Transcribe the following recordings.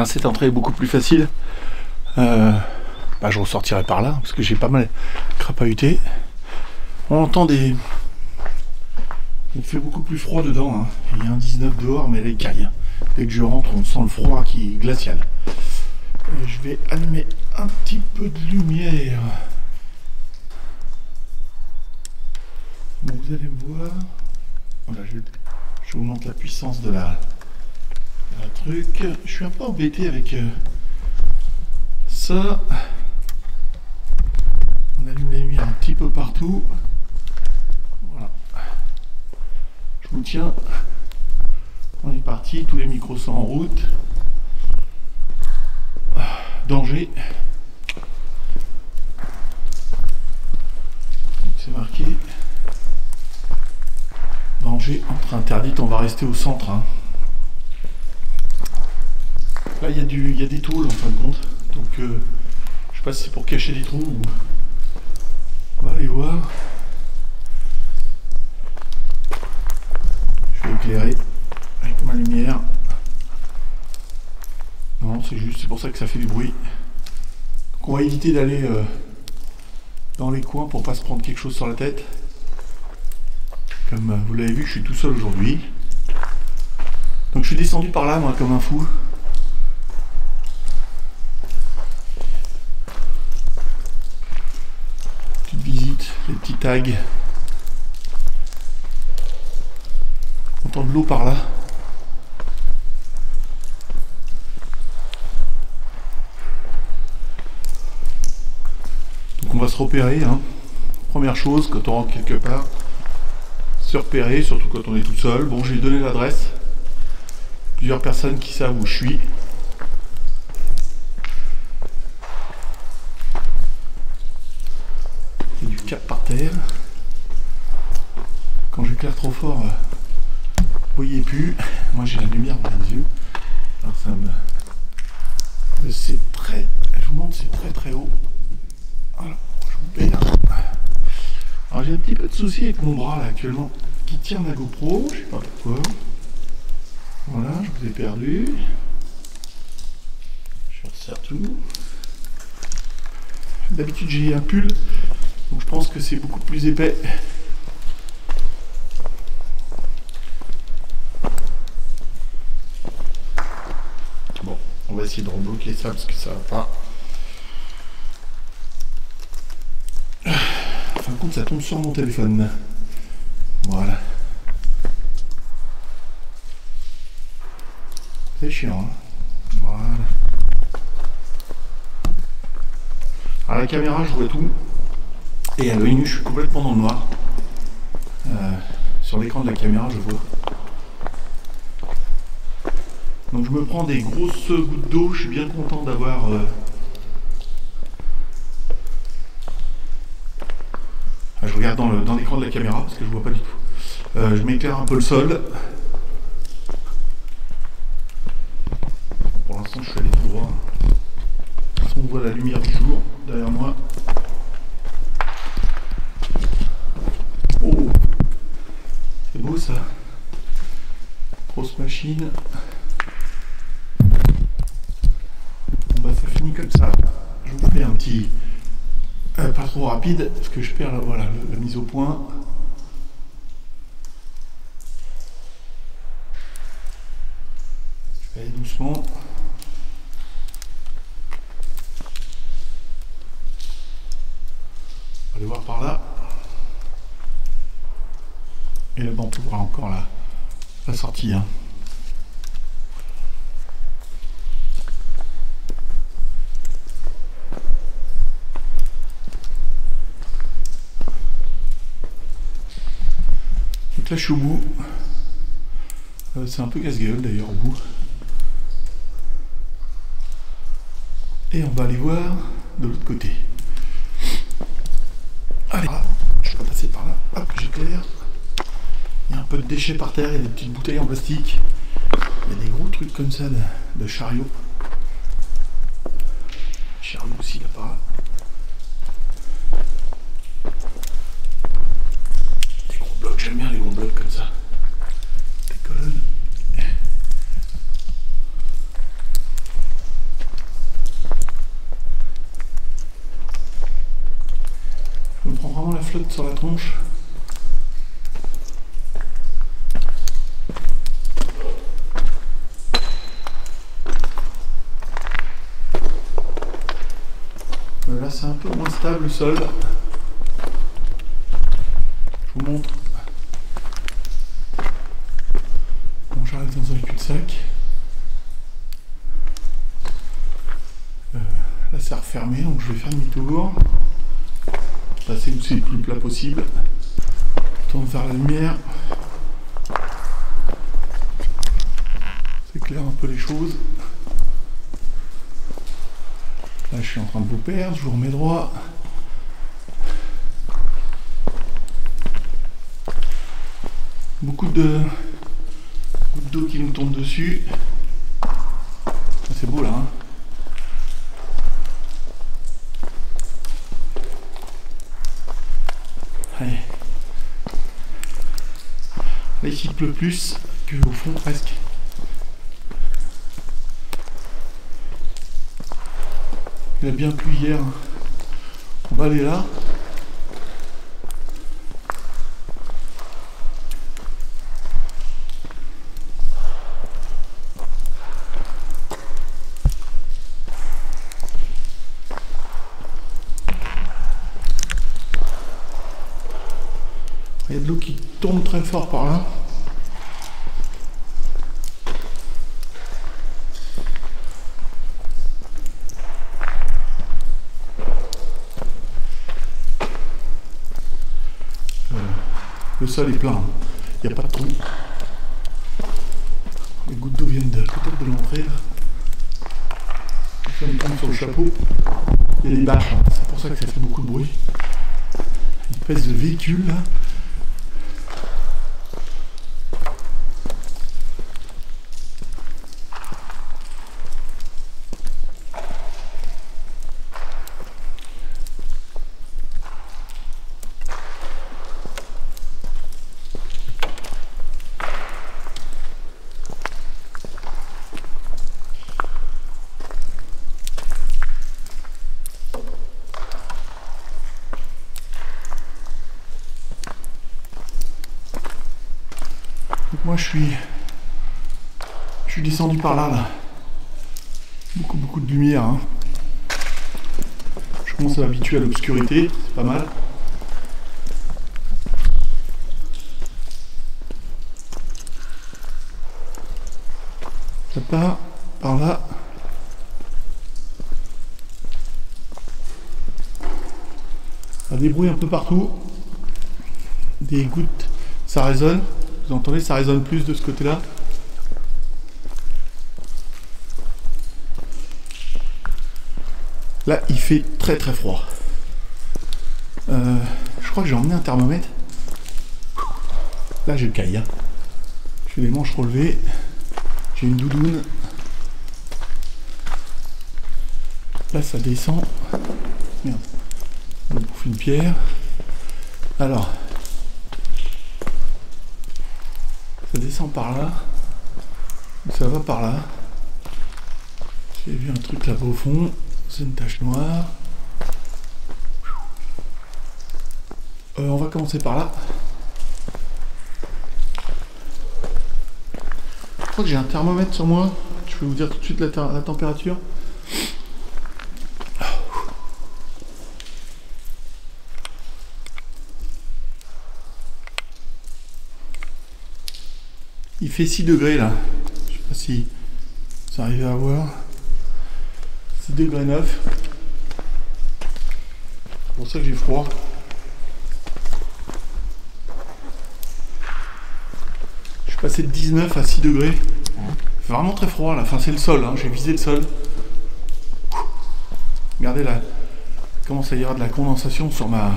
cette entrée est beaucoup plus facile. Je ressortirai par là parce que j'ai pas mal crapahuté. On entend des... Il fait beaucoup plus froid dedans, hein. Il y a un 19 dehors mais les cailles. Dès que je rentre on sent le froid qui est glacial. Je vais allumer un petit peu de lumière. Bon, vous allez me voir. Voilà, je vous montre la puissance de la truc. Je suis un peu embêté avec ça. On allume les lumières un petit peu partout. Voilà. Je vous tiens. On est parti. Tous les micros sont en route. Danger. C'est marqué. Danger, entrée interdite. On va rester au centre. Hein. Là, il y a des tôles en fin de compte. Donc, je sais pas si c'est pour cacher des trous ou... On va aller voir. Je vais éclairer avec ma lumière. Non, c'est pour ça que ça fait du bruit. Donc on va éviter d'aller dans les coins pour pas se prendre quelque chose sur la tête. Comme vous l'avez vu, je suis tout seul aujourd'hui. Donc je suis descendu par là, moi, comme un fou. Petite visite, les petits tags. On entend de l'eau par là. On va se repérer, hein. Première chose, quand on rentre quelque part, se repérer, surtout quand on est tout seul. Bon, j'ai donné l'adresse. Plusieurs personnes qui savent où je suis. Il y a du cap par terre. Quand j'éclaire trop fort, vous voyez plus. Moi j'ai la lumière dans les yeux. Alors ça me... C'est très... Je vous montre, c'est très très haut. Voilà, je vous perds. Alors j'ai un petit peu de souci avec mon bras là actuellement qui tient ma GoPro, je sais pas pourquoi. Voilà, je vous ai perdu. Je resserre tout. D'habitude j'ai un pull, donc je pense que c'est beaucoup plus épais. Bon, on va essayer de rebloquer ça parce que ça va pas. En fin de compte, ça tombe sur mon téléphone. Voilà. C'est chiant, hein. Voilà. À la caméra, je vois tout. Et à l'œil nu, je suis complètement dans le noir. Sur l'écran de la caméra, je vois. Donc je me prends des grosses gouttes d'eau. Je suis bien content d'avoir... Je regarde dans l'écran de la caméra parce que je vois pas du tout. Je m'éclaire un peu le sol. Pour l'instant, je suis allé tout droit. De toute façon, on voit la lumière du jour derrière moi. Oh, c'est beau ça. Grosse machine. Bon bah ça finit comme ça. Je vous fais un petit... pas trop rapide parce que je perds voilà, la mise au point. Je vais aller doucement. On va aller voir par là. Et là-bas on peut voir encore la sortie. Hein. Donc là je suis au bout. C'est un peu casse-gueule d'ailleurs au bout. Et on va aller voir de l'autre côté. Allez, je vais passer par là. Hop, j'éclaire. Il y a un peu de déchets par terre, il y a des petites bouteilles en plastique. Il y a des gros trucs comme ça de chariot. Chariot aussi là-bas. Des gros blocs, j'aime bien les gros blocs comme ça. Des colonnes. sens vraiment la flotte sur la tronche. Là c'est un peu moins stable le sol. Je vous montre. Bon, j'arrive dans un cul-de-sac. Là c'est refermé, donc je vais faire demi-tour. Passer où c'est le plus plat possible. Tourne vers la lumière. C'est clair un peu les choses. Là je suis en train de vous perdre, je vous remets droit. Beaucoup d'eau qui nous tombe dessus. C'est beau là, hein. Allez. Là ici il pleut plus qu'au fond presque. Il a bien plu hier. On va aller là. Il y a de l'eau qui tombe très fort par là. Le sol est plein, il n'y a pas de trou. Les gouttes d'eau viennent peut-être de l'entrée là. Ça me tombe sur le chapeau. Il y a des bâches, hein. C'est pour ça que ça fait beaucoup de bruit. Une espèce de véhicule là. Donc moi je suis descendu par là. Beaucoup de lumière, hein. Je commence à m'habituer à l'obscurité, c'est pas mal. Ça part par là. Ça débrouille un peu partout. Des gouttes, ça résonne. Vous entendez, ça résonne plus de ce côté-là. Là, il fait très froid. Je crois que j'ai emmené un thermomètre. Là, j'ai le caille. Hein. J'ai les manches relevées. J'ai une doudoune. Là, ça descend. Merde. On bouffe une pierre. Alors. Ça descend par là. Ça va par là. J'ai vu un truc là-bas au fond. C'est une tache noire. On va commencer par là. Je crois que j'ai un thermomètre sur moi. Je vais vous dire tout de suite la température. Il fait 6 degrés là. Je sais pas si ça arrive à voir. 6 degrés 9. C'est pour ça que j'ai froid. Je suis passé de 19 à 6 degrés. C'est vraiment très froid là. Enfin, c'est le sol, hein. J'ai visé le sol. Regardez là. Il commence à y avoir de la condensation sur ma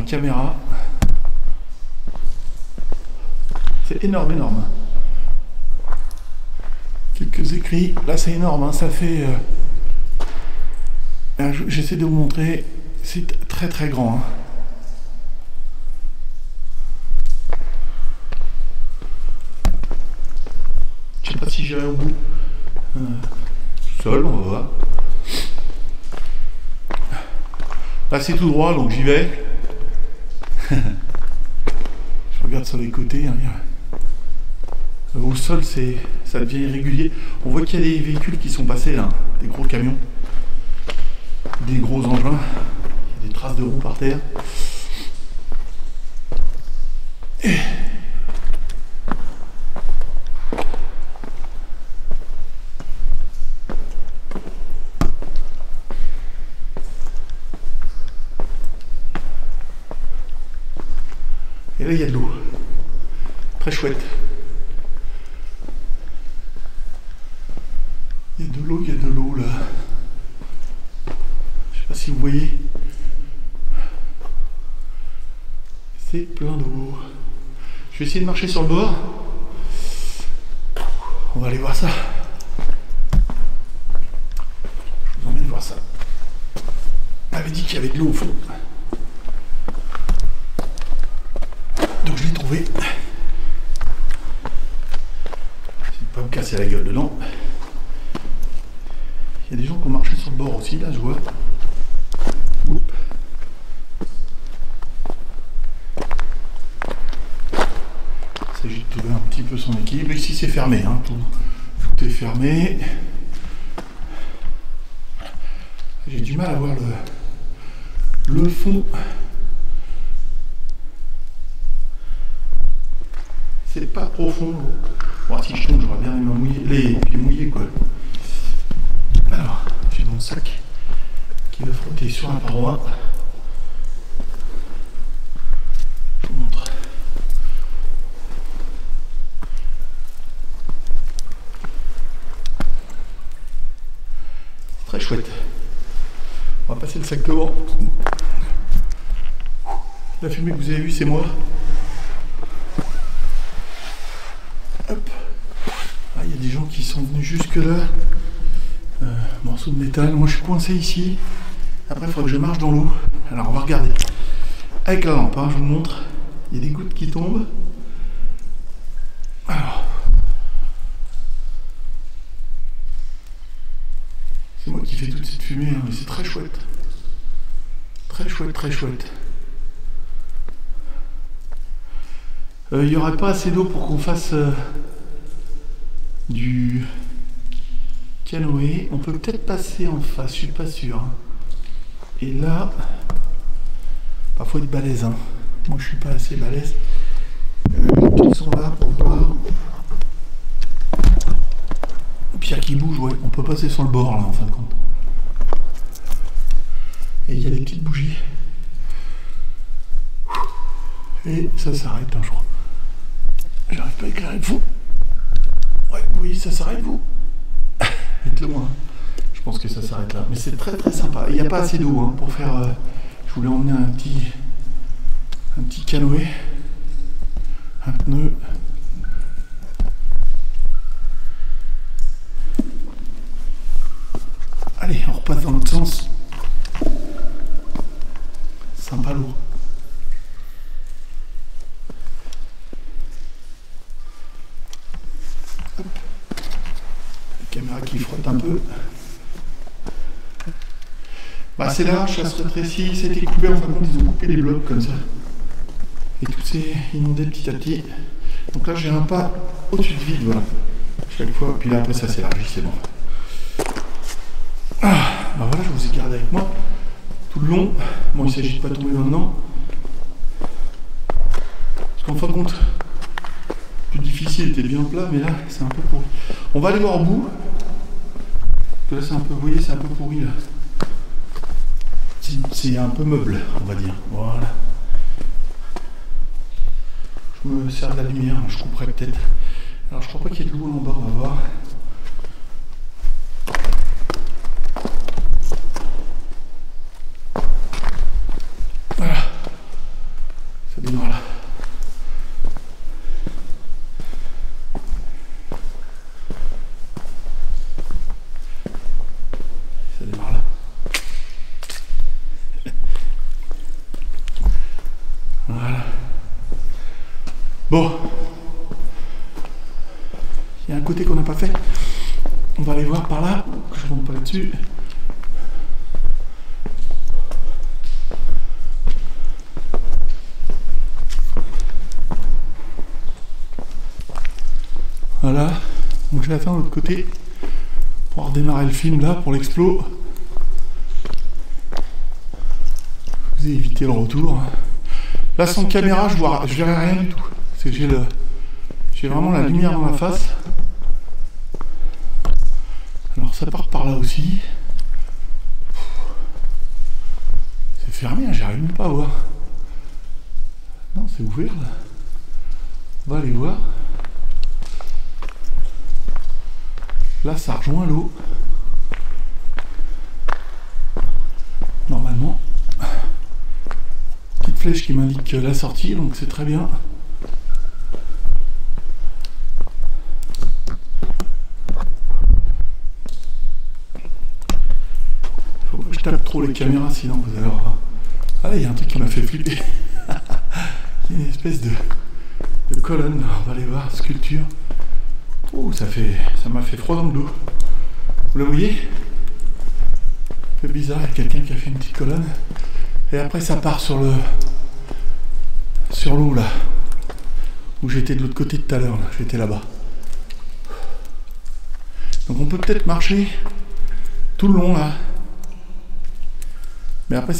caméra. C'est énorme. Quelques écrits. Là, c'est énorme. Hein. Ça fait... J'essaie de vous montrer. C'est très grand. Hein. Je sais pas si j'irai au bout. Seul, on va voir. Là c'est tout droit, donc j'y vais. Je regarde sur les côtés. Hein, au sol, ça devient irrégulier. On voit qu'il y a des véhicules qui sont passés là, des gros camions, des gros engins. Il y a des traces de roues par terre. Et là, il y a de l'eau. Très chouette. Il y a de l'eau là. Je sais pas si vous voyez. C'est plein d'eau. Je vais essayer de marcher sur le bord. On va aller voir ça. Je vous emmène voir ça. On m'avait dit qu'il y avait de l'eau au fond. Donc je l'ai trouvé. C'est de pas me casser la gueule dedans. Il y a des gens qui ont marché sur le bord aussi, là je vois. Oups. Il s'agit de trouver un petit peu son équilibre. Ici c'est fermé, hein. Tout est fermé. J'ai du mal à voir le fond. C'est pas profond. Bon, si je tombe, j'aurais bien les pieds mouillés, quoi. Alors, j'ai mon sac qui va frotter sur la paroi. Je vous montre. Très chouette. On va passer le sac devant. La fumée que vous avez vue, c'est moi. Hop. Ah, il y a des gens qui sont venus jusque là. Morceau de métal. Moi, je suis coincé ici. Après, il faudra que je marche dans l'eau. Alors, on va regarder. Avec la lampe, hein, je vous montre. Il y a des gouttes qui tombent. Alors. C'est moi qui fais toute cette fumée, hein, mais c'est très chouette. Très chouette, très chouette. Il n'y aurait pas assez d'eau pour qu'on fasse du canoë. On peut peut-être passer en face, je suis pas sûr. Et là, faut être balèze. Hein. Moi, je suis pas assez balèze. Les pieds sont là pour voir. Pierre qui bouge, ouais. On peut passer sur le bord là, en fin de compte. Et il y a des petites bougies. Et ça s'arrête, hein, je crois. J'arrive pas à éclairer le fond. Ouais, oui, ça s'arrête, vous. Êtes loin. Je pense que ça s'arrête là. Mais c'est très très sympa. Il n'y a pas assez d'eau hein, pour faire. Je voulais emmener un petit canoë. Un pneu. Allez, on repasse dans l'autre sens. Sympa l'eau. Caméra qui frotte un peu. Bah, c'est large, ça se rétrécit, c'était coupé, en fin de compte ils ont coupé les blocs comme ça. Et tout s'est inondé petit à petit. Donc là j'ai un pas au-dessus de vide, voilà. Chaque fois, puis là après ça s'élargit, c'est bon. Ah, bah voilà, je vous ai gardé avec moi tout le long. Bon, il ne s'agit de pas tomber maintenant. Parce qu'en fin de compte, le plus difficile était bien plat, mais là c'est un peu pourri. On va aller voir au bout. Parce que là c'est un peu, vous voyez, c'est un peu pourri là. C'est un peu meuble, on va dire. Voilà. Je me sers de la lumière, je couperai peut-être. Alors je crois pas qu'il y ait de l'eau en bas, on va voir. Voilà. Ça démarre là. Ça démarre là. Voilà. Bon. Il y a un côté qu'on n'a pas fait. On va aller voir par là. Que je ne monte pas là-dessus. Voilà. Donc je vais attendre de l'autre côté pour redémarrer le film là pour l'explo. Je vous ai évité le retour. Là sans caméra je verrai rien du tout. C'est que j'ai vraiment la lumière dans la face. Alors ça part par là aussi. C'est fermé, j'arrive même pas à voir. Non, c'est ouvert là. On va aller voir. Là ça rejoint l'eau. Normalement. Petite flèche qui m'indique la sortie, donc c'est très bien. Faut pas que je tape trop les caméras, sinon vous allez voir. Ah là, il y a un truc qui m'a fait flipper. Il y a une espèce de colonne, on va aller voir, sculpture. Oh, ça m'a fait froid dans le dos. Vous la voyez? Un peu bizarre, il y a quelqu'un qui a fait une petite colonne. Et après ça part sur l'eau là. Où j'étais de l'autre côté tout à l'heure, j'étais là-bas. Donc on peut peut-être marcher tout le long là. Mais après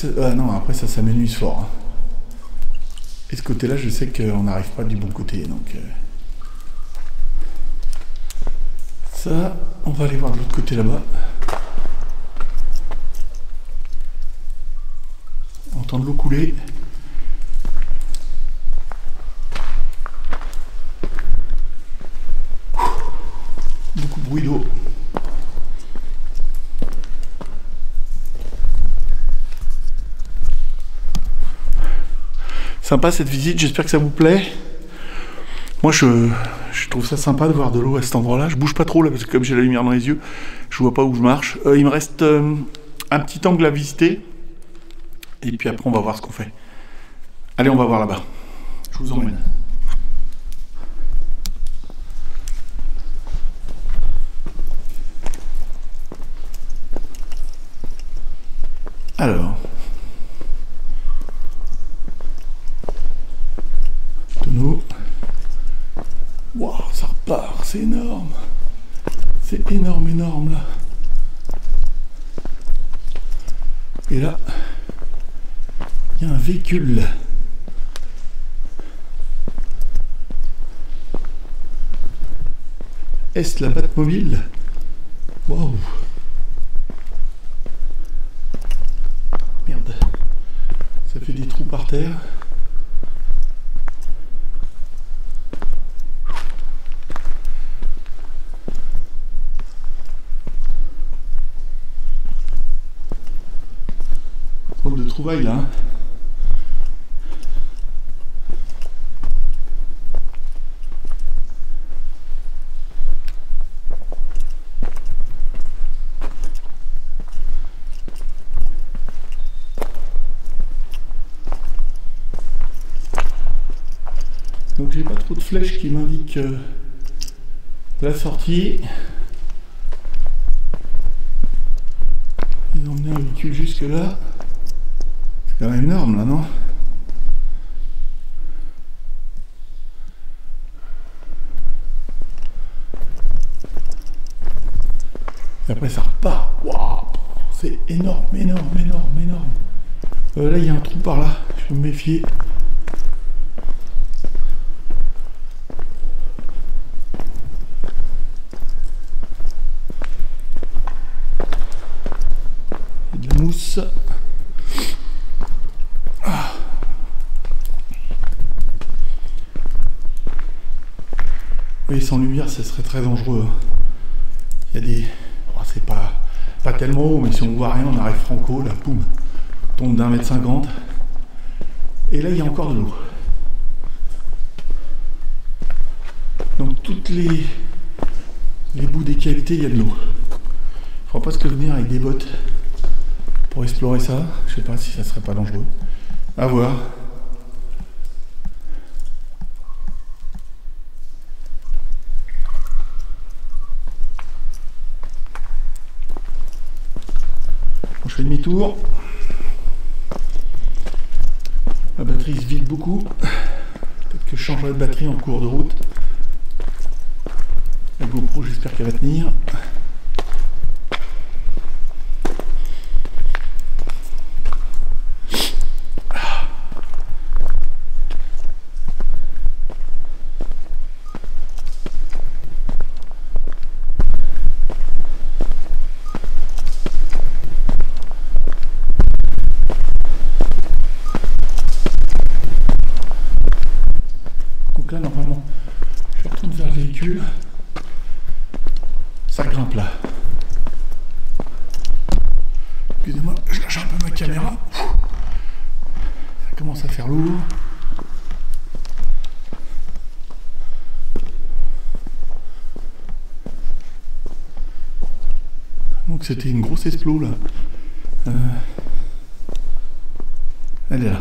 après ça s'amenuise fort. Hein. Et ce côté-là, je sais qu'on n'arrive pas du bon côté, donc ça, on va aller voir de l'autre côté là-bas. Entendre l'eau couler. Beaucoup de bruit d'eau. Sympa cette visite, j'espère que ça vous plaît. Moi je trouve ça sympa de voir de l'eau à cet endroit-là. Je bouge pas trop là parce que comme j'ai la lumière dans les yeux, je vois pas où je marche. Il me reste un petit angle à visiter. Et puis après on va voir ce qu'on fait. Allez, on va voir là-bas. Je vous emmène. Alors. Tonneau. Waouh, ça repart, c'est énorme. C'est énorme, énorme là. Et là, il y a un véhicule. Est-ce la Batmobile? Waouh. Merde. Ça fait des trous par terre. Drôle de trouvaille là. Hein. Donc j'ai pas trop de flèches qui m'indiquent la sortie. Ils ont emmené un véhicule jusque là. C'est quand même énorme là, non? Et après ça repart. Waouh, c'est énorme, énorme, énorme, énorme. Là il y a un trou par là, je vais me méfier. Il y a de la mousse. Ah. Oui, sans lumière, ça serait très dangereux. Il y a des... Oh, c'est pas tellement haut, mais si on voit rien, on arrive franco, là, poum, tombe d'1,50 m. Et là, il y a encore de l'eau. Donc, toutes les bouts des cavités, il y a de l'eau. Il faudra presque venir avec des bottes pour explorer ça. Je sais pas si ça serait pas dangereux. À voir. Je fais demi-tour. La batterie se vide beaucoup. Peut-être que je changerai de batterie en cours de route. GoPro, j'espère qu'elle va tenir. Donc là, normalement, je retourne vers le véhicule. Ça grimpe là. Excusez-moi, je lâche un peu ma caméra. Ça commence à faire lourd. Donc c'était une grosse explo là. Elle est là.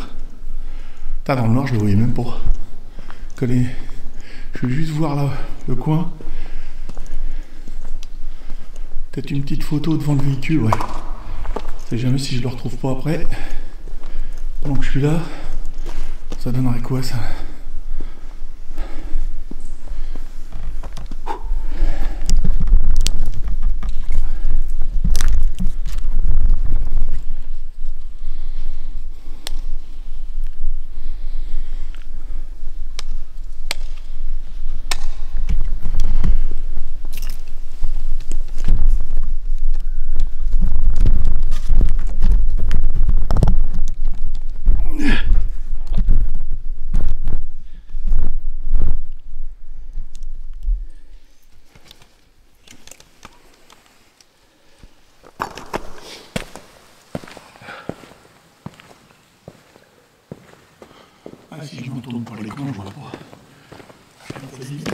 T'as dans le noir, je le voyais même pas. Collé. Je vais juste voir là le coin. Peut-être une petite photo devant le véhicule, ouais. Je sais jamais si je le retrouve pas après. Pendant que je suis là, ça donnerait quoi ça? Ah, si je me tourne par l'écran, je vois pas. Je vais un peu vite.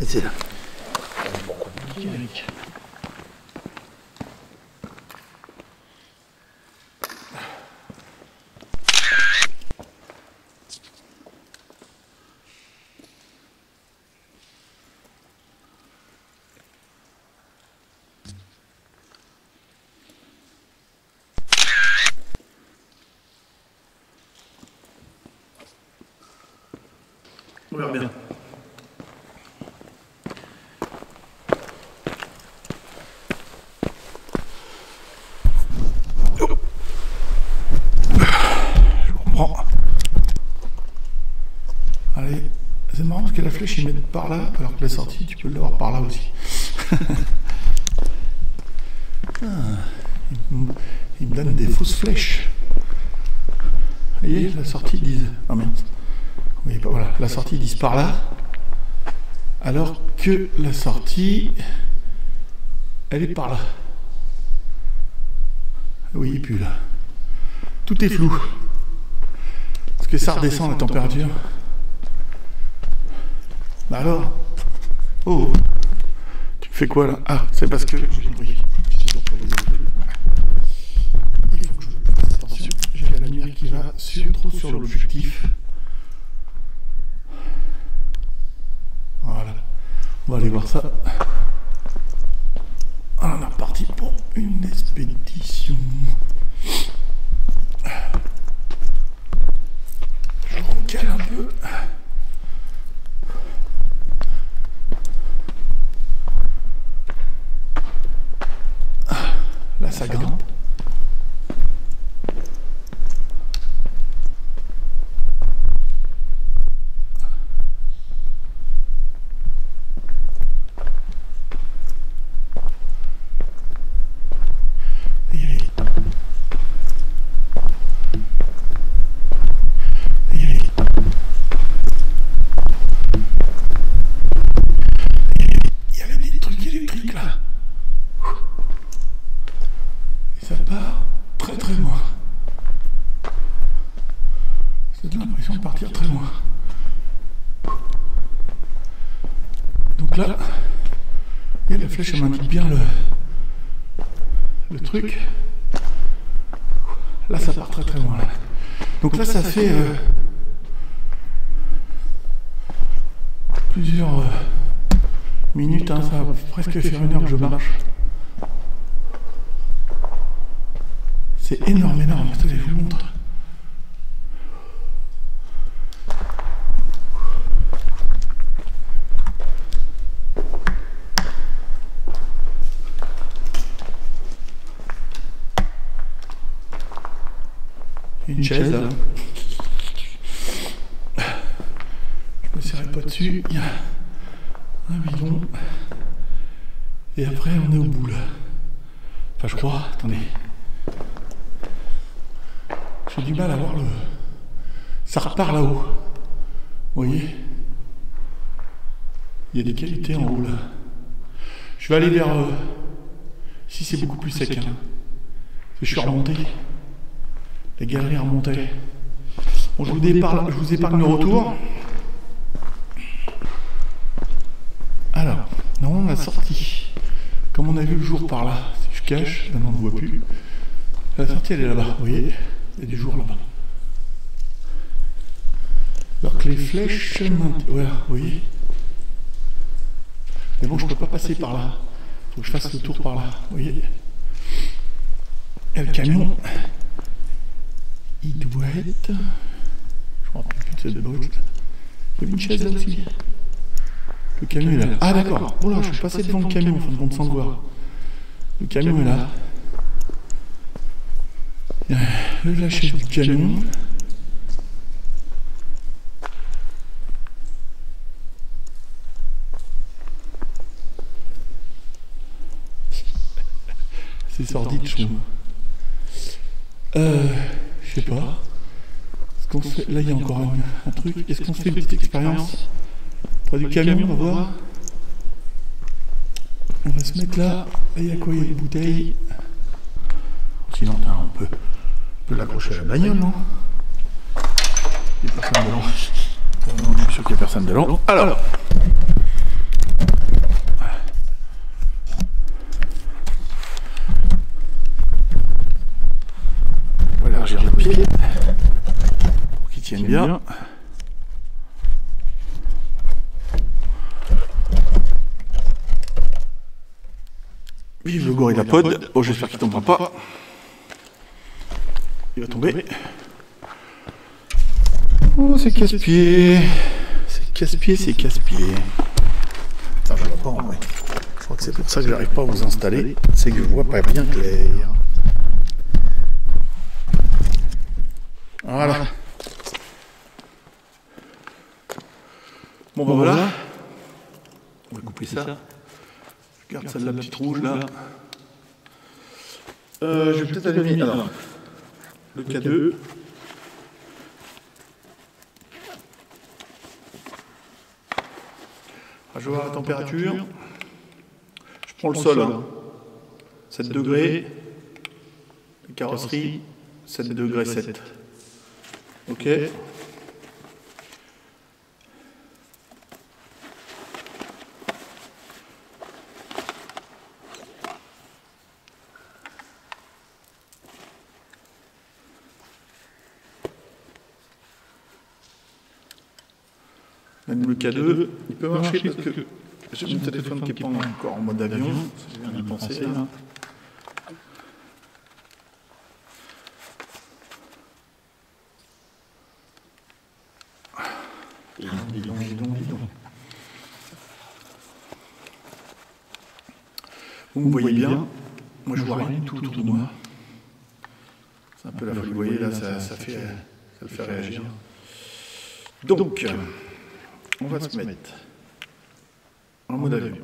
Et c'est là. Eric. On verra bien. Allez, c'est marrant parce que la flèche ils mettent par là, alors que la sortie tu peux l'avoir par là aussi. Ils me donnent des fausses flèches. Vous voyez, la sortie ils disent. Ah merde. Oui, bah voilà, la sortie ils disent par là, alors que la sortie elle est par là. Oui, et puis là. Tout est flou. Parce que ça redescend la température. Bah alors? Oh! Tu fais quoi là? Ah, c'est parce que... Oui. Il faut que je fasse attention. J'ai la lumière qui va trop sur l'objectif. Voilà. On va aller voir ça. On est reparti pour une expédition. Je recale un peu. Là, ça grimpe. l'impression de partir très loin. Donc là, il y a la flèche, elle m'indique bien le truc. Là, ça part très très loin. Là. Donc là, ça fait plusieurs minutes, hein, ça va presque faire 1 heure que je marche. C'est énorme, énorme. Attendez, je vous montre. Une chaise. Là. Je me serrais pas dessus. Il y a un bidon. Et après, on est au bout là. Enfin, je crois. Attendez. J'ai du mal à voir le. Ça repart là-haut. Vous voyez? Il y a des qualités en haut là. Je vais aller vers. Ici, c'est beaucoup plus sec. Hein. Je suis remonté. Les galeries remontaient. Bon, je vous épargne le retour. Alors, normalement la sortie, comme on a vu le jour par là, si je cache, maintenant on ne voit plus. La sortie elle est là-bas, vous voyez, il y a des jours là-bas. Alors que les flèches, voilà, vous voyez. Mais bon, je ne peux pas passer par là. Il faut que je fasse le tour par là, vous voyez. Et le camion. Il doit être. Je me rappelle plus de cette boîte. Il y avait une chaise là aussi. Le camion est là. Ah d'accord. Oh là, je suis passé devant le camion en fin de compte sans le voir. Le camion est là. Il y a le lâcher du camion. C'est sordide, je trouve. Je sais pas. Là, il y a encore un truc. Est-ce qu'on se fait une petite expérience près du camion? On va voir. On va se mettre là. Là, il y a quoi? Il y a des bouteilles. Sinon, on peut l'accrocher à la bagnole, non? Il n'y a personne dedans. Je suis sûr qu'il n'y a personne dedans. Alors. On va élargir le pied. Pour qu'il tienne bien. Vive le gorillapod. Oh, j'espère qu'il ne tombera pas. Il va tomber. Oh, c'est casse-pied. C'est casse-pied, c'est casse-pied. Ça, je vois pas en vrai. Je crois que c'est pour ça que j'arrive pas à vous installer. C'est que je vois pas bien clair. Voilà. Bon, ben voilà. On va couper ça. Je garde celle-là, petite rouge là. Je vais peut-être allumer alors le K2. Je vais voir la température. Je prends le sol. Hein. 7 degrés. La carrosserie, 7 degrés 7. Ok. Même le K2, il peut marcher parce que j'ai mon téléphone qui n'est pas encore en mode avion. Je viens d'y penser là. Dis donc. Vous me voyez bien, moi je vois rien du tout autour de moi. C'est un peu la folie, vous voyez là, ça le fait réagir. Donc, on va se mettre en mode avion.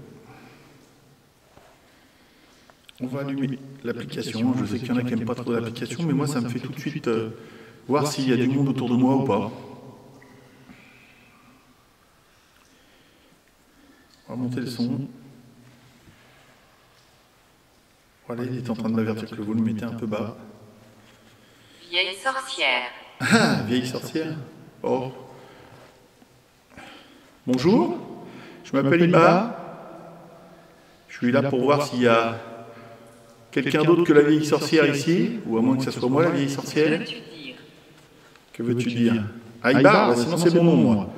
On va allumer l'application. Je sais qu'il y en a qui n'aiment pas trop l'application, mais moi ça me fait tout de suite voir s'il y a du monde autour de moi ou pas. On va monter le son. Voilà, il est en train de m'avertir que le volume était un peu bas. Vieille sorcière. Ah, vieille sorcière. Oh. Bonjour, je m'appelle Iba. Je suis là pour voir s'il y a quelqu'un d'autre que la vieille sorcière ici, ou à moins que ce soit moi la vieille sorcière. Que veux-tu dire? Ah, Iba, sinon c'est mon nom, moi.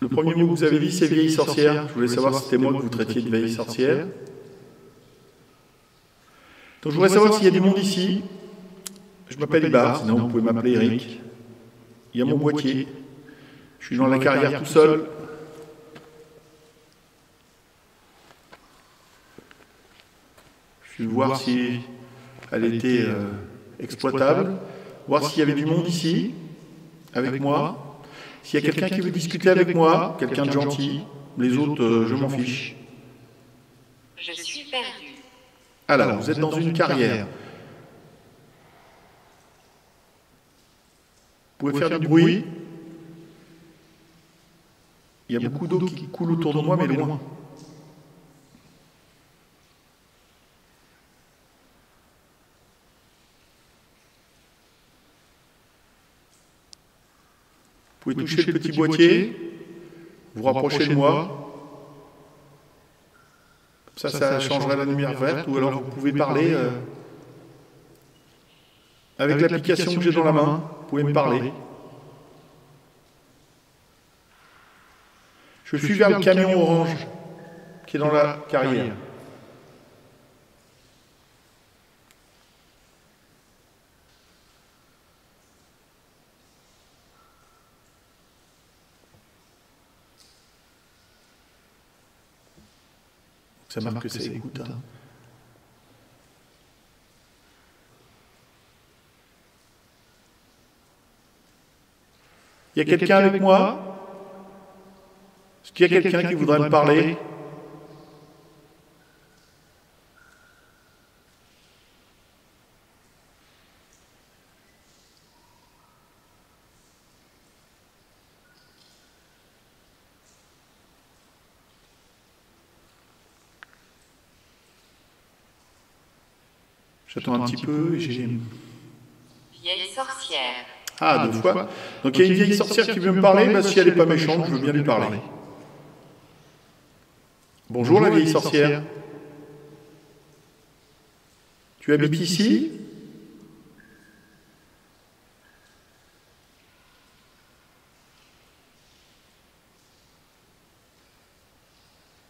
Le premier mot que vous avez dit, c'est vieille sorcière. Je voulais savoir si c'était moi que vous traitiez de vieille sorcière. Donc je voudrais savoir s'il y a du monde ici. Je m'appelle Iba, sinon vous pouvez m'appeler Eric. Il y a mon boîtier. Je suis dans la carrière tout seul. Je vais voir si elle était exploitable. Voir s'il y avait du monde ici, avec moi. S'il y a quelqu'un qui veut discuter avec moi, quelqu'un de gentil. Les autres, je m'en fiche. Je suis perdu. Alors, vous êtes dans une carrière. Vous pouvez faire du bruit. Il y a beaucoup d'eau qui coule autour de moi, mais loin. Vous pouvez toucher le petit boîtier, vous rapprochez de moi. Ça changerait la lumière verte, ou alors vous pouvez parler avec l'application que j'ai dans la main. Vous pouvez me parler. Je suis vers le camion orange qui est dans la carrière. Ça marque que ça écoute. Hein. Il y a quelqu'un avec moi? Est-ce qu'il y a quelqu'un qui voudrait me parler? J'attends un petit peu et j'ai... Vieille sorcière. Ah, deux fois. Donc il y a une vieille sorcière qui veut me parler, bah, si elle n'est pas méchante, je veux bien lui parler. Bonjour la vieille sorcière. Tu habites ici?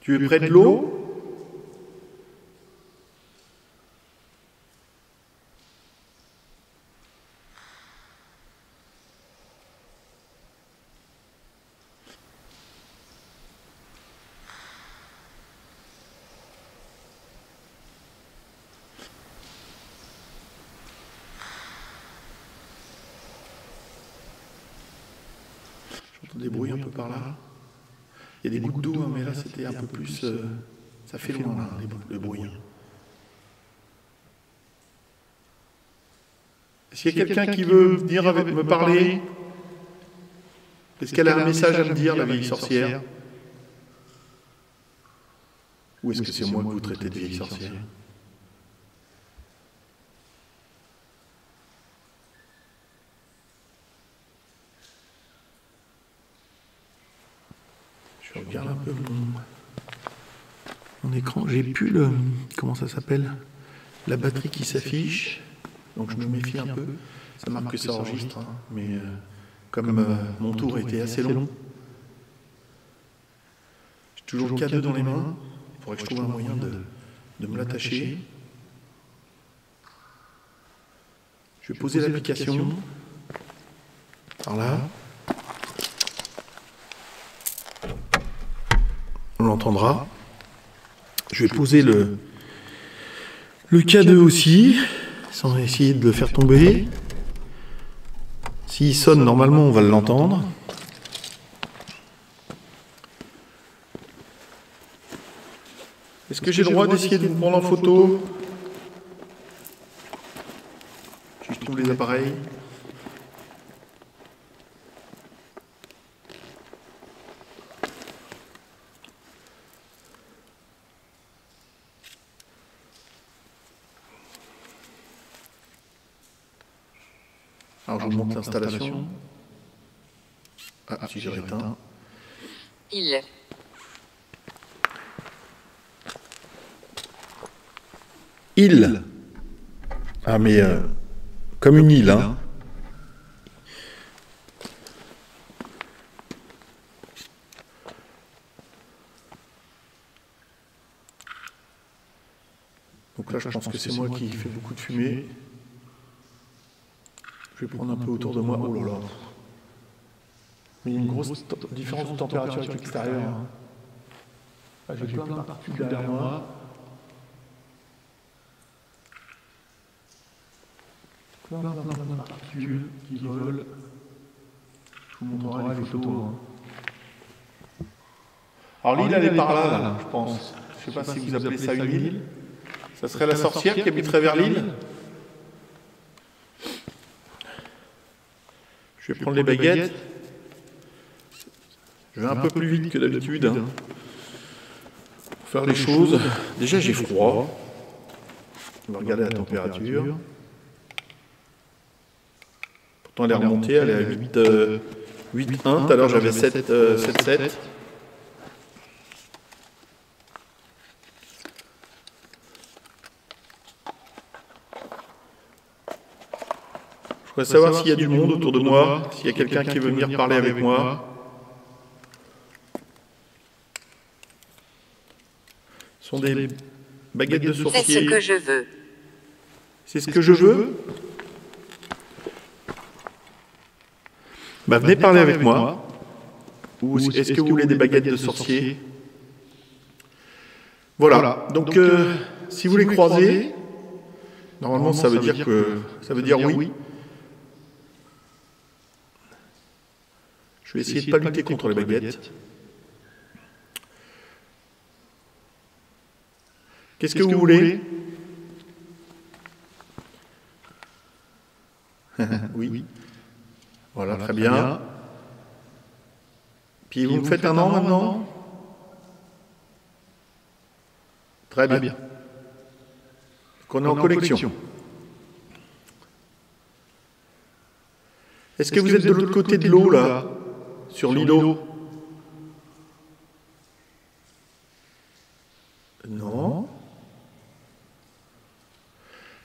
Tu es près de l'eau? J'entends des bruits un peu par là. Il y a des gouttes d'eau, hein, mais là c'était un peu plus... ça fait loin, là, le bruit. S'il y a quelqu'un qui veut venir me parler, est-ce qu'elle a un message à me dire, la vieille sorcière? Ou est-ce que c'est moi que vous traitez de vieille sorcière? Je regarde un peu mon écran. J'ai plus le... Comment ça s'appelle? La batterie qui s'affiche. Donc je me méfie un peu. Ça marque que ça enregistre. Hein. Mais comme mon tour a été assez long, j'ai toujours le cadeau dans les mains. Il faudrait que je trouve un moyen de me l'attacher. Je vais poser l'application. Par là. On l'entendra. Je vais poser le K2 aussi, sans essayer de le faire tomber. S'il sonne, normalement, on va l'entendre. Est-ce que j'ai le droit d'essayer de vous prendre en photo? Si je trouve les appareils. Alors je vous montre l'installation. Ah, si j'ai éteint. Il. Île. Ah mais comme une île, hein. Donc là je pense que c'est moi qui fais beaucoup de fumée. Je vais prendre un peu autour de moi. Oh là là. Il y a une grosse différence de température avec l'extérieur. Hein. Ah, j'ai plein de particules derrière moi. Plein de particules qui volent. Je vous montrerai les photos. Hein. Alors l'île, elle est par là, je pense. Je ne sais pas si vous appelez ça une île. Ça serait la sorcière qui habiterait vers l'île. Je vais prendre les baguettes. Je vais un peu plus vite que d'habitude. Hein. Pour faire les choses. Déjà, j'ai froid. On va regarder la température. Pourtant, elle est remontée. Elle est à 8,1. Tout à l'heure, j'avais 7,7. Je voudrais savoir s'il y a du monde autour de moi, s'il y a quelqu'un qui veut venir parler avec moi. Ce sont des baguettes de sorcier. C'est ce que je veux. C'est ce que je veux. Bah, venez parler avec moi. Ou est-ce que vous voulez des baguettes de sorcier? Voilà. Donc, si vous les croisez, normalement, ça veut dire oui. Je vais essayer de ne pas lutter contre les baguettes. Qu'est-ce que vous voulez? Oui. Voilà, très bien. Puis vous me faites un an maintenant? Très bien. Qu'on est en collection. Est-ce que vous êtes de l'autre côté de l'eau, là? Sur l'îlot? Non.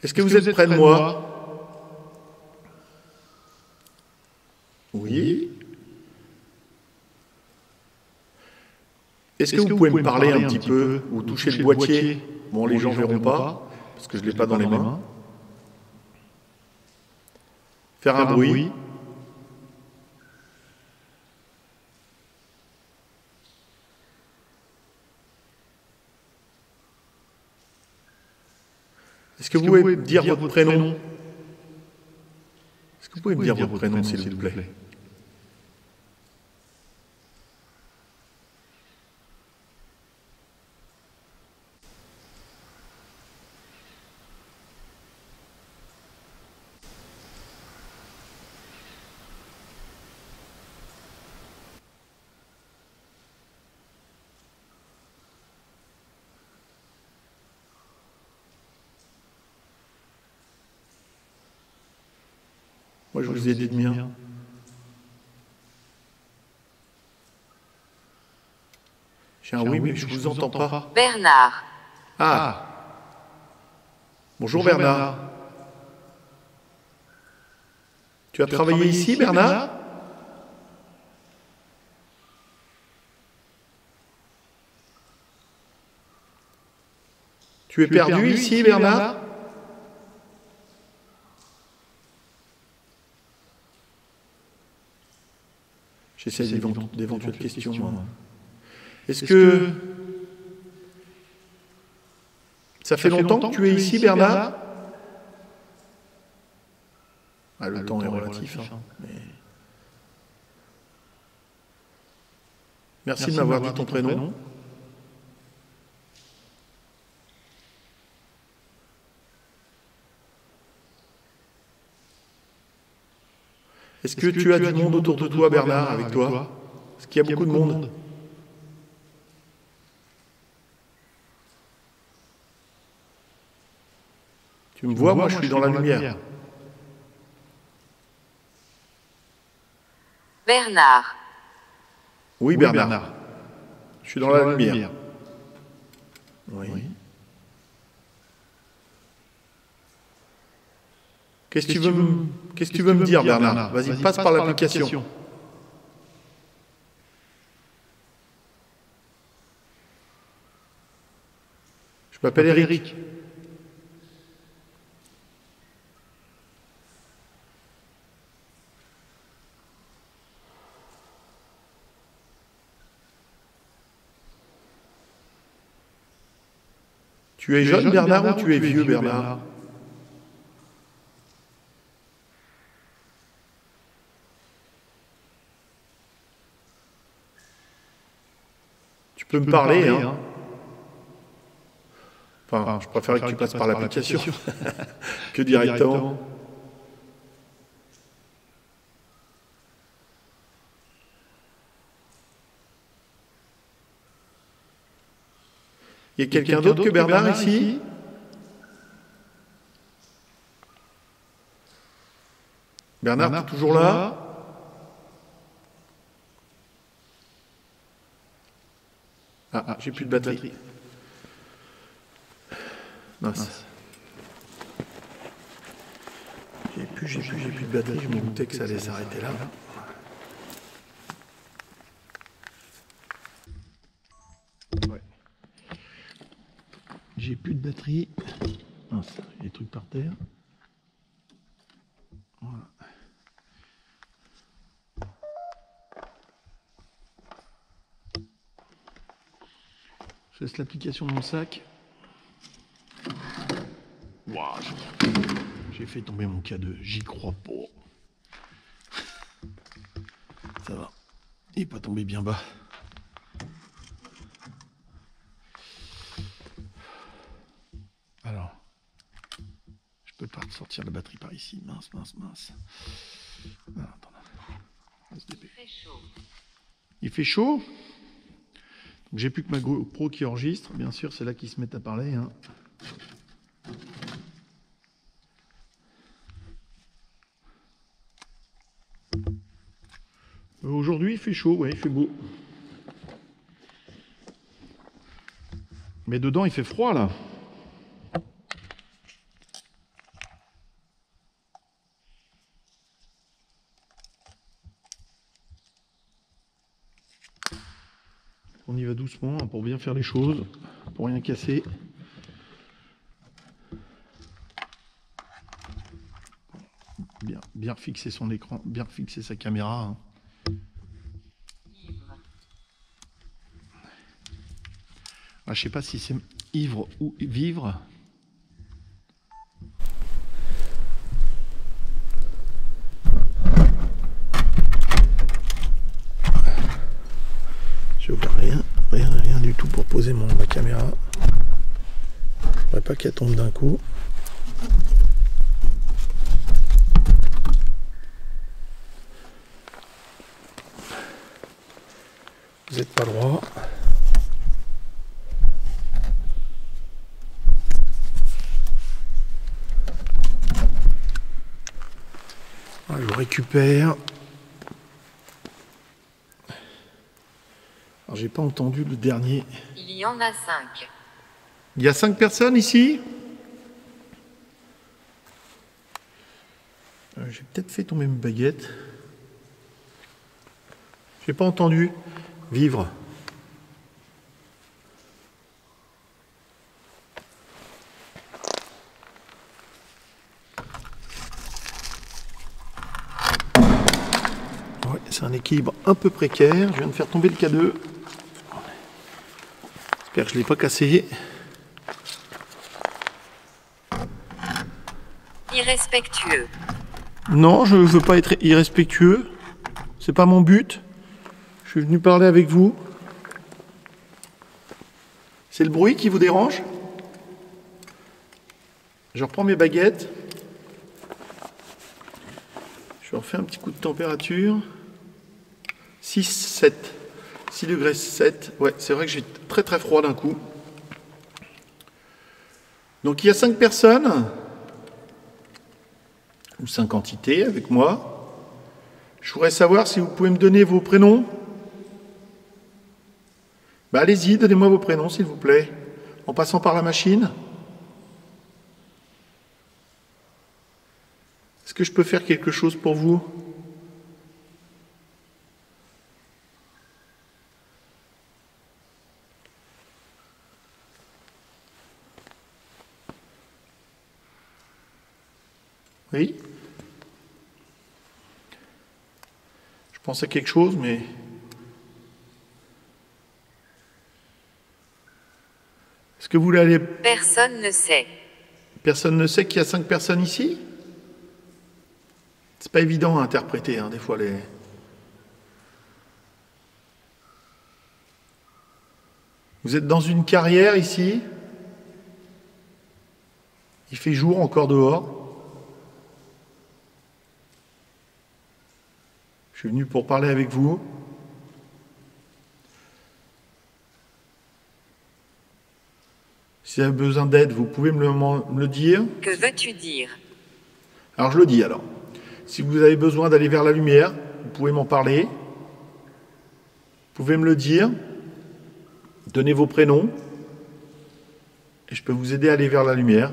Est-ce que vous êtes près de moi? Oui. Est-ce que vous pouvez me parler un petit peu ou toucher le boîtier? Bon, les gens ne verront pas, parce que je ne l'ai pas dans les mains. Faire un bruit. Est-ce que vous pouvez me dire votre prénom? Est-ce que vous pouvez me dire votre prénom, s'il vous plaît? Moi, je vous ai dit de venir. J'ai un oui, mais je ne vous entends pas. Bernard. Ah. Bonjour Bernard. Tu as travaillé ici, Bernard? Tu es perdu ici, Bernard? J'essaie d'éventuelles questions. Est-ce que ça fait longtemps que tu es ici, Bernard? Ah, le temps est relatif. Hein, mais... Merci de m'avoir dit ton prénom. Est-ce que tu as du monde autour de toi, Bernard, avec toi? Est-ce qu'il y a beaucoup de monde? Tu me vois, moi je suis dans la lumière. Bernard. Oui, Bernard. Je suis dans la lumière. Oui. Qu'est-ce que tu veux me dire, Bernard? Vas-y, passe par l'application. Je m'appelle Eric. Tu es jeune, Bernard, ou tu es vieux, Bernard? Tu peux me parler, hein? Enfin, je préférais que tu passes par l'application que directement. Il y a quelqu'un d'autre que Bernard ici? Bernard, tu es toujours là? Ah, j'ai plus de batterie. Mince. J'ai plus de batterie, je me doutais que ça allait s'arrêter là. Ouais. J'ai plus de batterie. Mince, il y a des trucs par terre. Voilà. Je laisse l'application dans le sac. Wow, j'ai fait tomber mon K2, j'y crois pas. Ça va, il n'est pas tombé bien bas. Alors, je peux pas sortir la batterie par ici, mince. Ah, attends, il fait chaud. Il fait chaud? Donc j'ai plus que ma GoPro qui enregistre, bien sûr, c'est là qu'ils se mettent à parler. Hein. Aujourd'hui, il fait chaud, ouais, il fait beau. Mais dedans, il fait froid, là. On y va doucement hein, pour bien faire les choses, pour rien casser. Bien fixer son écran, bien fixer sa caméra. Hein. Ah, je sais pas si c'est ivre ou vivre. Je vois rien du tout pour poser ma caméra. Je ne voudrais pas qu'elle tombe d'un coup. Vous n'êtes pas droit. Ah, je récupère. Alors j'ai pas entendu le dernier. Il y en a 5. Il y a 5 personnes ici. J'ai peut-être fait tomber mes baguettes. J'ai pas entendu. Vivre. Ouais, c'est un équilibre un peu précaire. Je viens de faire tomber le K2. J'espère que je ne l'ai pas cassé. Irrespectueux. Non, je ne veux pas être irrespectueux. C'est pas mon but. Je suis venu parler avec vous. C'est le bruit qui vous dérange? Je reprends mes baguettes. Je refais un petit coup de température. 6 degrés 7. Ouais, c'est vrai que j'ai très froid d'un coup. Donc il y a 5 personnes, ou 5 entités avec moi. Je voudrais savoir si vous pouvez me donner vos prénoms. Bah, allez-y, donnez-moi vos prénoms, s'il vous plaît. En passant par la machine. Est-ce que je peux faire quelque chose pour vous? Oui? Je pensais à quelque chose, mais... Est-ce que vous voulez aller... Personne ne sait. Personne ne sait qu'il y a 5 personnes ici? C'est pas évident à interpréter, hein, des fois, les... Vous êtes dans une carrière ici. Il fait jour encore dehors. Je suis venu pour parler avec vous. Si vous avez besoin d'aide, vous pouvez me le dire. Que veux-tu dire? Alors je le dis alors. Si vous avez besoin d'aller vers la lumière, vous pouvez m'en parler. Vous pouvez me le dire. Donnez vos prénoms. Et je peux vous aider à aller vers la lumière.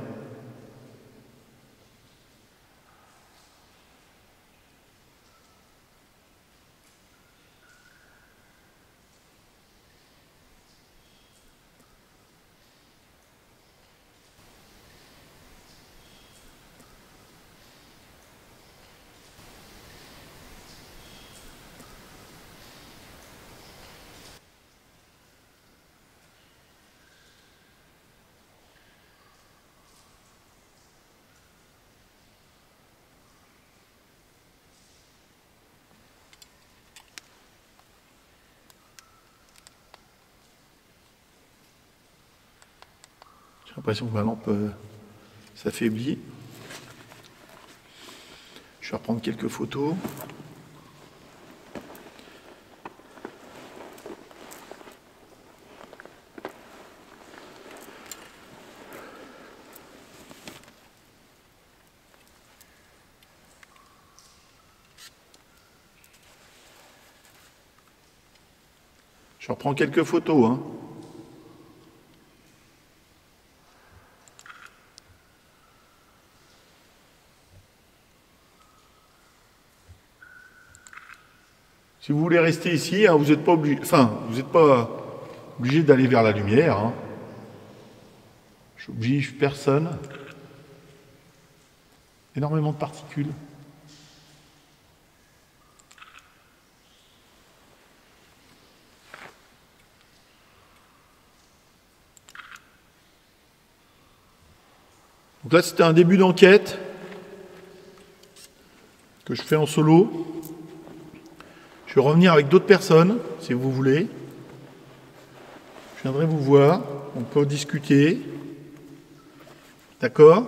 J'ai l'impression que ma lampe s'affaiblit. Je vais reprendre quelques photos. Je reprends quelques photos, hein. Si vous voulez rester ici, hein, vous n'êtes pas obligé, vous n'êtes pas obligé d'aller vers la lumière, hein. Je n'oblige personne. Énormément de particules. Donc là, c'était un début d'enquête que je fais en solo. Je vais revenir avec d'autres personnes, si vous voulez. Je viendrai vous voir, on peut discuter. D'accord?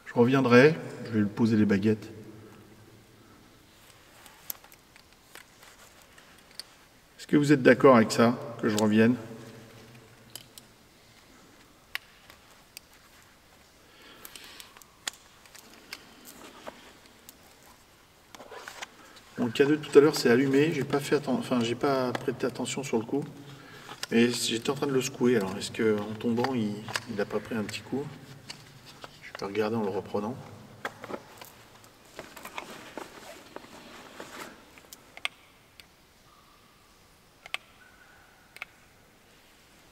Je reviendrai, je vais lui poser les baguettes. Est-ce que vous êtes d'accord avec ça, que je revienne? Bon, le K2 tout à l'heure c'est allumé, j'ai pas prêté attention sur le coup. Et j'étais en train de le secouer, alors est-ce qu'en tombant il n'a pas pris un petit coup? Je vais regarder en le reprenant.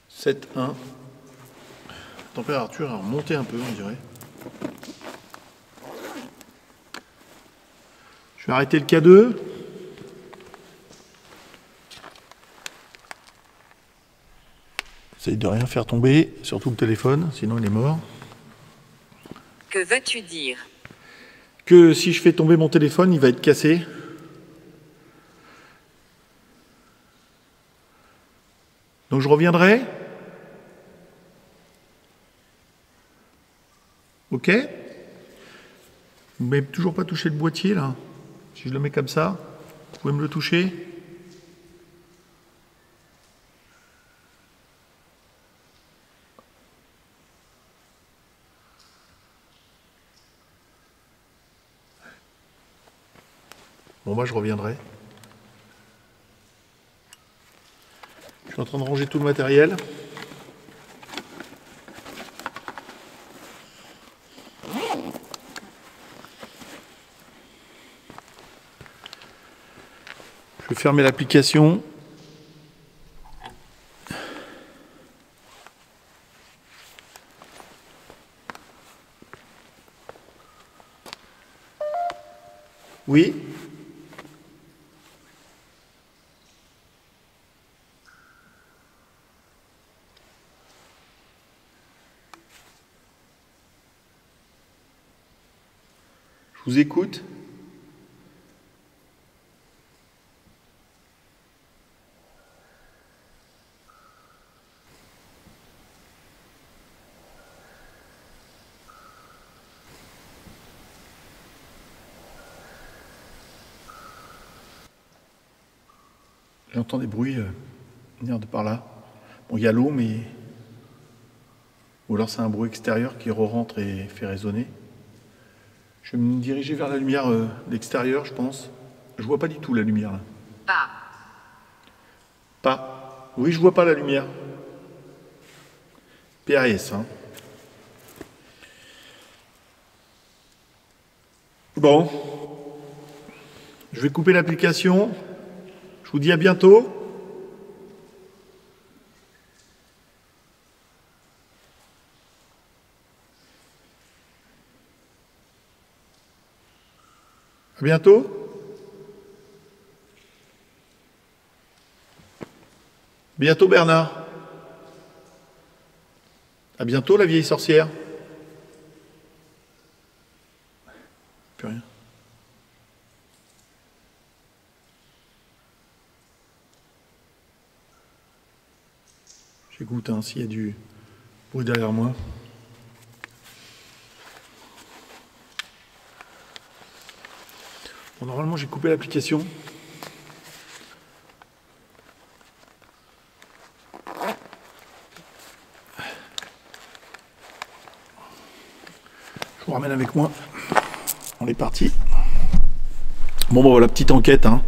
« 7,1 ». La température a remonté un peu, on dirait. Je vais arrêter le K2. Essaye de rien faire tomber, surtout le téléphone, sinon il est mort. Que veux-tu dire? Que si je fais tomber mon téléphone, il va être cassé. Donc je reviendrai. Ok? Vous m'avez toujours pas touché le boîtier là. Si je le mets comme ça, vous pouvez me le toucher? Bon, moi, je reviendrai. Je suis en train de ranger tout le matériel. Je vais fermer l'application. Oui. Je vous écoute. J'entends des bruits venir de par là. Bon, il y a l'eau, mais... Ou alors c'est un bruit extérieur qui re-rentre et fait résonner. Je vais me diriger vers la lumière d'extérieur, je pense. Je vois pas du tout la lumière, là. Pas. Pas. Oui, je vois pas la lumière. PAS, hein. Bon. Je vais couper l'application. Je vous dis à bientôt. À bientôt. Bientôt Bernard. À bientôt la vieille sorcière. Plus rien. J'écoute hein, s'il y a du bruit derrière moi. Bon, normalement j'ai coupé l'application. Je vous ramène avec moi. On est parti. Bon, bah voilà, petite enquête. Hein.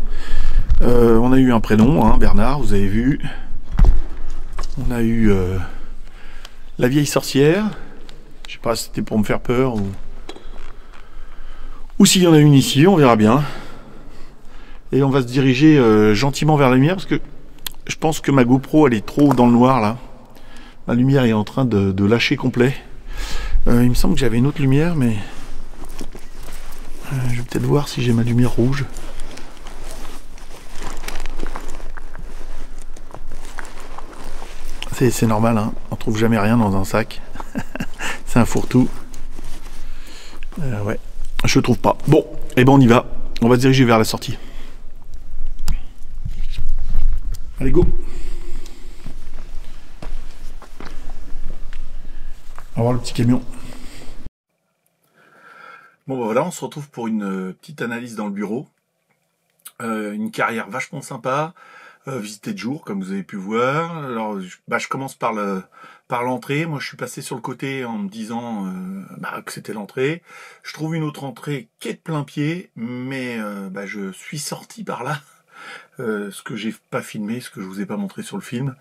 On a eu un prénom, hein, Bernard, vous avez vu. On a eu la vieille sorcière. Je sais pas si c'était pour me faire peur ou s'il y en a une ici, on verra bien. Et on va se diriger gentiment vers la lumière parce que je pense que ma GoPro elle est trop dans le noir là. Ma lumière est en train de lâcher complet. Il me semble que j'avais une autre lumière, mais je vais peut-être voir si j'ai ma lumière rouge. C'est normal, hein. On trouve jamais rien dans un sac. C'est un fourre-tout. Ouais, je trouve pas. Bon, et ben on y va. On va se diriger vers la sortie. Allez, go. On va voir le petit camion. Bon, bah voilà, on se retrouve pour une petite analyse dans le bureau. Une carrière vachement sympa. Visité de jour, comme vous avez pu voir. Alors, je commence par l'entrée. Moi, je suis passé sur le côté en me disant que c'était l'entrée. Je trouve une autre entrée qui est de plein pied, mais je suis sorti par là. Ce que j'ai pas filmé, ce que je vous ai pas montré sur le film,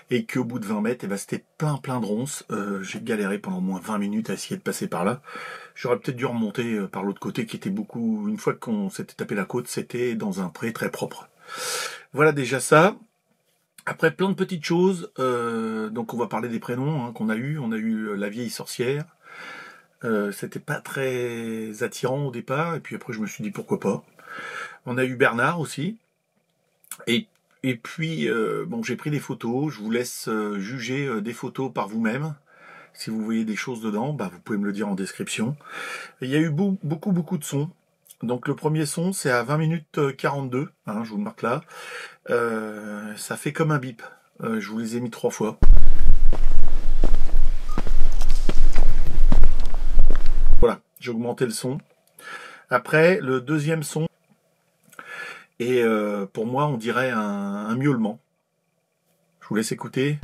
et qu'au bout de 20 mètres, c'était plein de ronces. J'ai galéré pendant au moins 20 minutes à essayer de passer par là. J'aurais peut-être dû remonter par l'autre côté, qui était beaucoup... Une fois qu'on s'était tapé la côte, c'était dans un pré très propre. Voilà déjà ça. Après plein de petites choses, donc on va parler des prénoms hein, qu'on a eu. On a eu la vieille sorcière. C'était pas très attirant au départ, et puis après je me suis dit pourquoi pas. On a eu Bernard aussi. Et puis bon, j'ai pris des photos. Je vous laisse juger des photos par vous-même. Si vous voyez des choses dedans, vous pouvez me le dire en description. Et il y a eu beaucoup de sons. Donc le premier son, c'est à 20 minutes 42, hein, je vous le marque là. Ça fait comme un bip. Je vous les ai mis 3 fois. Voilà, j'ai augmenté le son. Après, le deuxième son, et pour moi, on dirait un miaulement. Je vous laisse écouter.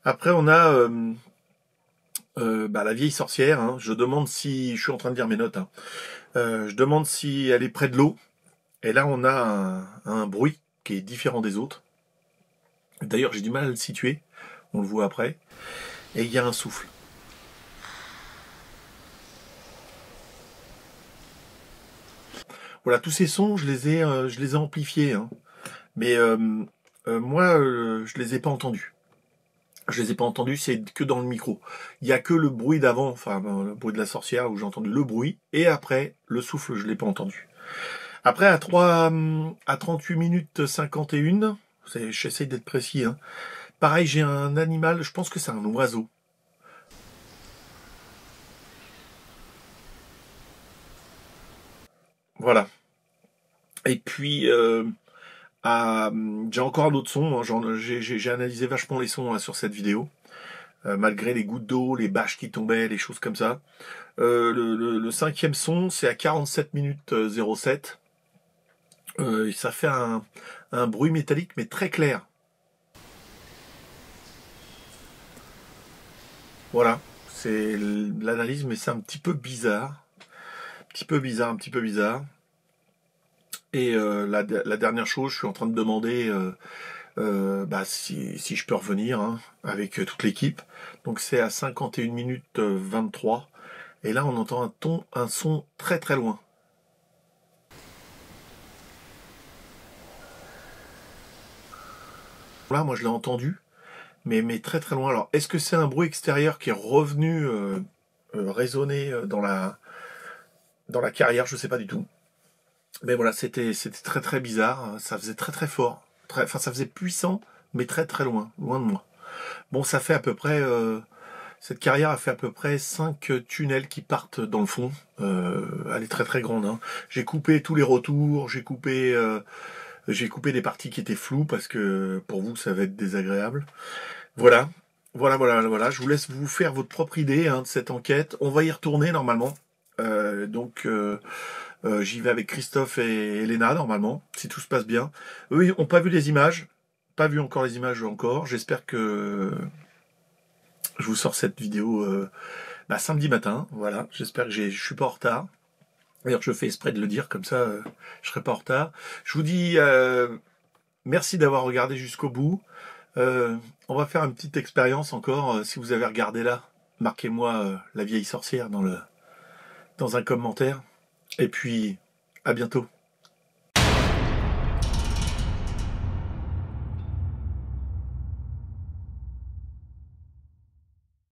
Après, on a La vieille sorcière, hein, je demande si... Je suis en train de lire mes notes. Hein. Je demande si elle est près de l'eau. Et là, on a un bruit qui est différent des autres. D'ailleurs, j'ai du mal à le situer. On le voit après. Et il y a un souffle. Voilà, tous ces sons, je les ai amplifiés. Hein. Mais moi, je les ai pas entendus. Je les ai pas entendus, c'est que dans le micro. Il y a que le bruit d'avant, enfin le bruit de la sorcière où j'ai entendu le bruit, et après le souffle, je l'ai pas entendu. Après à 38 minutes 51, j'essaie d'être précis. Hein. Pareil, j'ai un animal, je pense que c'est un oiseau. Voilà. Et puis j'ai encore d'autres sons. Hein, j'ai analysé vachement les sons hein, sur cette vidéo. Malgré les gouttes d'eau, les bâches qui tombaient, les choses comme ça. Le cinquième son, c'est à 47 minutes 07. Ça fait un bruit métallique, mais très clair. Voilà, c'est l'analyse, mais c'est un petit peu bizarre. Un petit peu bizarre, un petit peu bizarre. Et la dernière chose, je suis en train de demander si je peux revenir hein, avec toute l'équipe. Donc c'est à 51 minutes 23. Et là, on entend un son très très loin. Là, moi, je l'ai entendu, mais très très loin. Alors, est-ce que c'est un bruit extérieur qui est revenu résonner dans la carrière? Je sais pas du tout. Mais voilà, c'était très très bizarre. Ça faisait très très fort. Enfin, ça faisait puissant, mais très très loin de moi. Bon, ça fait à peu près... cette carrière a fait à peu près 5 tunnels qui partent dans le fond. Elle est très très grande. Hein. J'ai coupé tous les retours, j'ai coupé des parties qui étaient floues parce que pour vous ça va être désagréable. Voilà. Voilà. Je vous laisse vous faire votre propre idée hein, de cette enquête. On va y retourner normalement. J'y vais avec Christophe et Elena normalement, si tout se passe bien. Eux, ils n'ont pas vu les images. Pas vu encore les images encore. J'espère que je vous sors cette vidéo samedi matin. Voilà. J'espère que je suis pas en retard. D'ailleurs, je fais exprès de le dire, comme ça, je serai pas en retard. Je vous dis merci d'avoir regardé jusqu'au bout. On va faire une petite expérience encore. Si vous avez regardé là, marquez-moi la vieille sorcière dans un commentaire. Et puis, à bientôt.